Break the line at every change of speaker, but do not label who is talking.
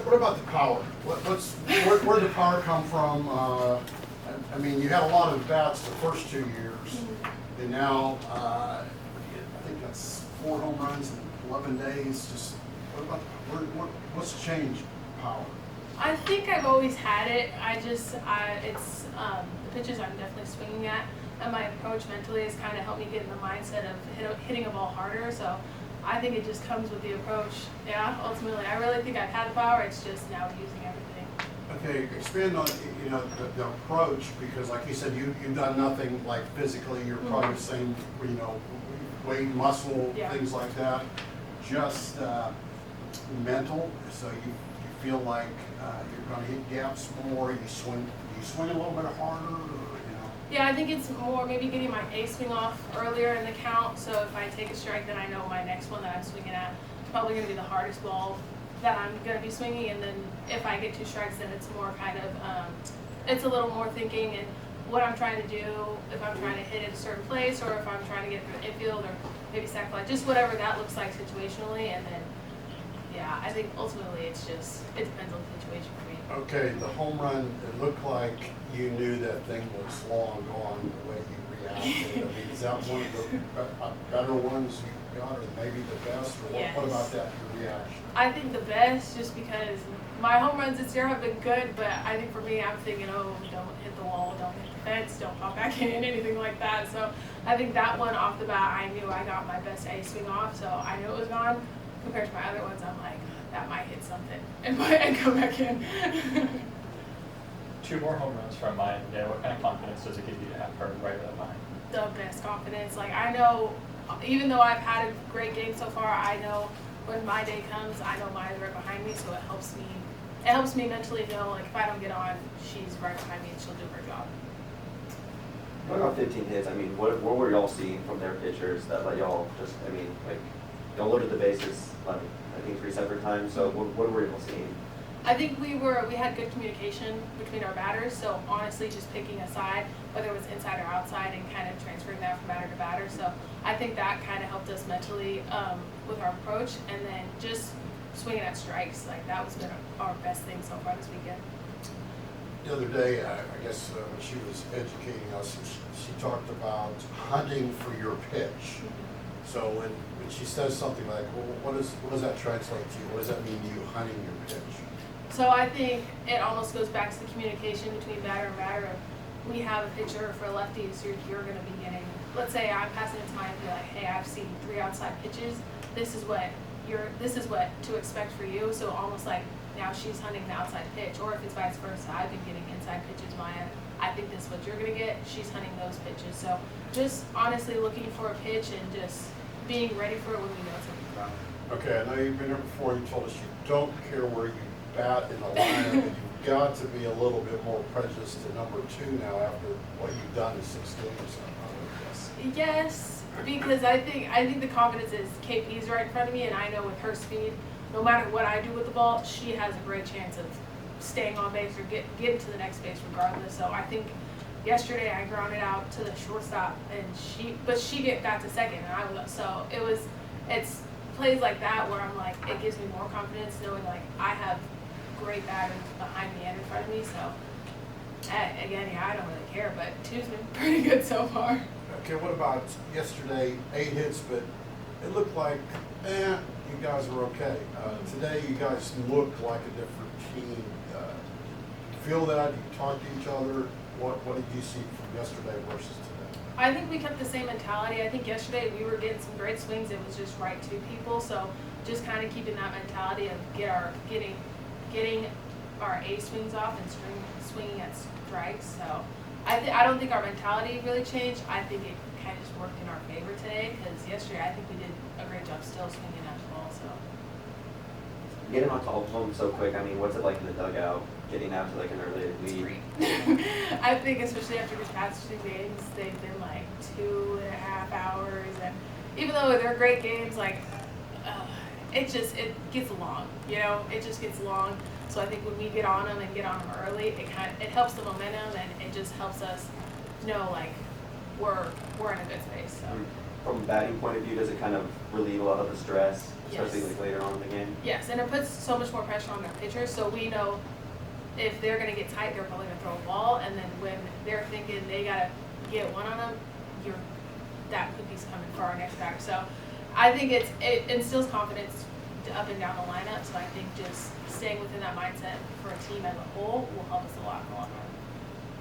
What about the power? Where'd the power come from? I mean, you had a lot of bats the first 2 years, and now I think that's 4 home runs in 11 days. Just what about what's changed power?
I think I've always had it. It's the pitches I'm definitely swinging at, and my approach mentally has kind of helped me get in the mindset of hitting a ball harder. So I think it just comes with the approach. Yeah, ultimately, I really think I've had the power. It's just now using everything.
Okay, expand on the approach, because like you said, you've done nothing like physically. You're probably the same, weight, muscle, things like that. Just mental. So you feel like you're going to hit gaps more. You swing a little bit harder.
Yeah, I think it's more maybe getting my A swing off earlier in the count. So if I take a strike, then I know my next one that I'm swinging at is probably going to be the hardest ball that I'm going to be swinging. And then if I get 2 strikes, then it's more kind of, it's a little more thinking and what I'm trying to do, if I'm trying to hit it a certain place or if I'm trying to get through the infield or maybe sac fly, just whatever that looks like situationally. And then, yeah, I think ultimately it depends on the situation for me.
Okay, the home run, it looked like you knew that thing was long gone the way you reacted. I mean, is that one of the better ones you got, or maybe the best? Or
Yes.
What about that, your reaction?
I think the best, just because my home runs this year have been good, but I think for me, I'm thinking, oh, don't hit the wall, don't hit the fence, don't pop back in, anything like that. So I think that one off the bat, I knew I got my best A swing off, so I knew it was gone. Compared to my other ones, I'm like, that might hit something and come back in.
2 more home runs from mine. Yeah, what kind of confidence does it give you to have her right at mine?
The best confidence. Like, I know, even though I've had a great game so far, I know when my day comes, I know mine's right behind me, so it helps me mentally know, like, if I don't get on, she's right behind me and she'll do her job.
What about 15 hits? I mean, what were y'all seeing from their pitchers that let y'all just, I mean, like, y'all loaded the bases, like, I think 3 separate times, so what were y'all seeing?
I think we had good communication between our batters, so honestly just picking a side, whether it was inside or outside, and kind of transferring that from batter to batter. So I think that kind of helped us mentally with our approach, and then just swinging at strikes. Like, that was been our best thing so far this weekend.
The other day, I guess when she was educating us, she talked about hunting for your pitch. So when she says something like, well, what does that translate to you? What does that mean to you, hunting your pitch?
So I think it almost goes back to the communication between batter and batter. We have a pitcher for lefties, you're going to be getting, let's say I'm passing it to mine and be like, hey, I've seen 3 outside pitches. This is what to expect for you. So almost like now she's hunting the outside pitch, or if it's vice versa, I've been getting inside pitches, Maya. I think this is what you're going to get. She's hunting those pitches. So just honestly looking for a pitch and just being ready for it when we know it's going to be thrown.
Okay, I know you've been here before. You told us you don't care where you bat in the lineup, but you've got to be a little bit more prejudiced to number 2 now after what you've done in 6 games.
Yes, because I think the confidence is KP's right in front of me, and I know with her speed, no matter what I do with the ball, she has a great chance of staying on base or getting to the next base regardless. So I think yesterday I grounded out to the shortstop, and she got to second, and I was, so it's plays like that where I'm like, it gives me more confidence knowing like I have great batters behind me and in front of me. So again, yeah, I don't really care, but 2's been pretty good so far.
Okay, what about yesterday? 8 hits, but it looked like, you guys were okay. Today, you guys looked like a different team. You feel that? You talk to each other. What did you see from yesterday versus today?
I think we kept the same mentality. I think yesterday we were getting some great swings. It was just right to people. So just kind of keeping that mentality of getting our A swings off and swinging at strikes. So I don't think our mentality really changed. I think it kind of just worked in our favor today, because yesterday I think we did a great job still swinging at the ball. So
Getting onto home so quick, I mean, what's it like in the dugout, getting out to like an early lead?
I think especially after these past 2 games, they've been like 2.5 hours, and even though they're great games, like it gets long, it just gets long. So I think when we get on them and get on them early, it helps the momentum, and it just helps us know like we're in a good space. So.
from a batting point of view, does it kind of relieve a lot of the stress, especially
Yes.
like later on in the game?
Yes, and it puts so much more pressure on their pitchers, so we know if they're gonna get tight, they're probably gonna throw a ball, and then when they're thinking they gotta get one on them, that could be coming for our next batter. So I think it instills confidence up and down the lineup, so I think just staying within that mindset for a team as a whole will help us a lot in the long run.